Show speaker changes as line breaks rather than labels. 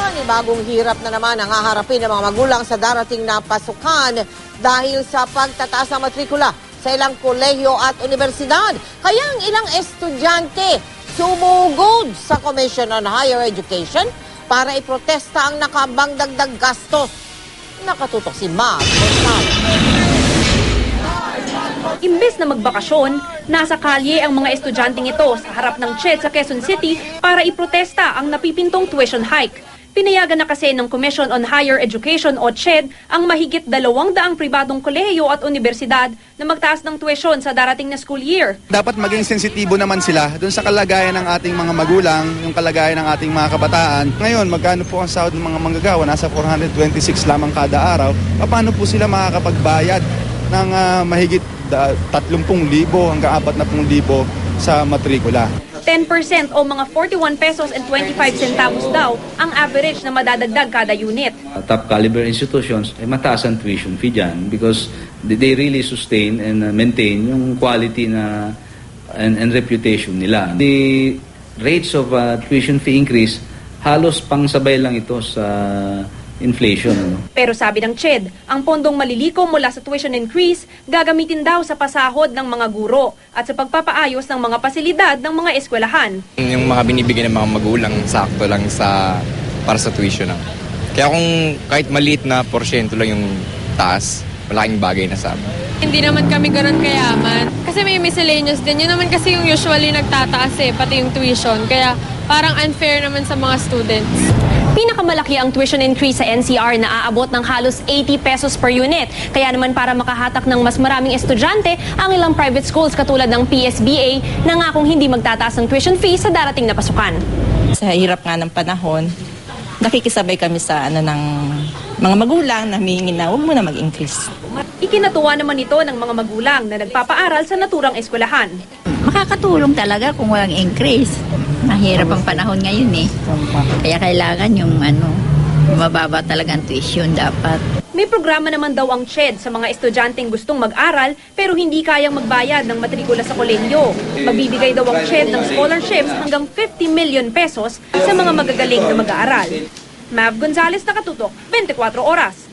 Panibagong hirap na naman ang haharapin ng mga magulang sa darating na pasukan dahil sa pagtataas ng matrikula sa ilang kolehiyo at universidad. Kaya ang ilang estudyante sumugod sa Commission on Higher Education para iprotesta ang nakabang dagdag gastos. Nakatutok si Mav Gonzales.
Imbes na magbakasyon, nasa kalye ang mga estudyanteng ito sa harap ng CHED sa Quezon City para iprotesta ang napipintong tuition hike. Pinayagan na kasi ng Commission on Higher Education o CHED ang mahigit 200 pribadong kolehiyo at universidad na magtaas ng tuition sa darating na school year.
Dapat maging sensitibo naman sila dun sa kalagayan ng ating mga magulang, yung kalagayan ng ating mga kabataan. Ngayon, magkano po ang sahod ng mga manggagawa? Nasa 426 lamang kada araw. Paano po sila makakapagbayad ng mahigit 30,000 hanggang 40,000 sa matrikula?
10% o mga 41 pesos and 25 centavos daw ang average na madadagdag kada unit.
Top caliber institutions, mataas ang tuition fee dyan because they really sustain and maintain yung quality na and reputation nila. The rates of tuition fee increase, halos pang sabay lang ito sa inflation.
Pero sabi ng CHED, ang pondong maliliko mula sa tuition increase gagamitin daw sa pasahod ng mga guro at sa pagpapaayos ng mga pasilidad ng mga eskwelahan.
Yung mga binibigyan ng mga magulang sakto lang para sa tuition lang. Kaya kung kahit maliit na porsyento lang yung taas, malaking bagay na sa amin.
Hindi naman kami ganun kayaman. Kasi may miscellaneous din. Yun naman kasi yung usually nagtataas pati yung tuition. Kaya parang unfair naman sa mga students.
Pinakamalaki ang tuition increase sa NCR na aabot ng halos 80 pesos per unit. Kaya naman para makahatak ng mas maraming estudyante, ang ilang private schools katulad ng PSBA nangakong hindi magtataas ng tuition fee sa darating na pasukan.
Sa hirap nga ng panahon, nakikisabay kami sa ng mga magulang na humihingi na huwag mo na mag-increase.
Ikinatuwa naman ito ng mga magulang na nagpapaaral sa naturang eskwelahan.
Makakatulong talaga kung walang increase. Mahirap ang panahon ngayon Kaya kailangan yung mababa talaga ang tuition dapat.
May programa naman daw ang CHED sa mga estudyanteng gustong mag-aral pero hindi kayang magbayad ng matrikula sa kolehiyo. Magbibigay daw ang CHED ng scholarships hanggang 50 million pesos sa mga magagaling na mag-aaral. Mav Gonzales, Nakatutok, 24 Oras.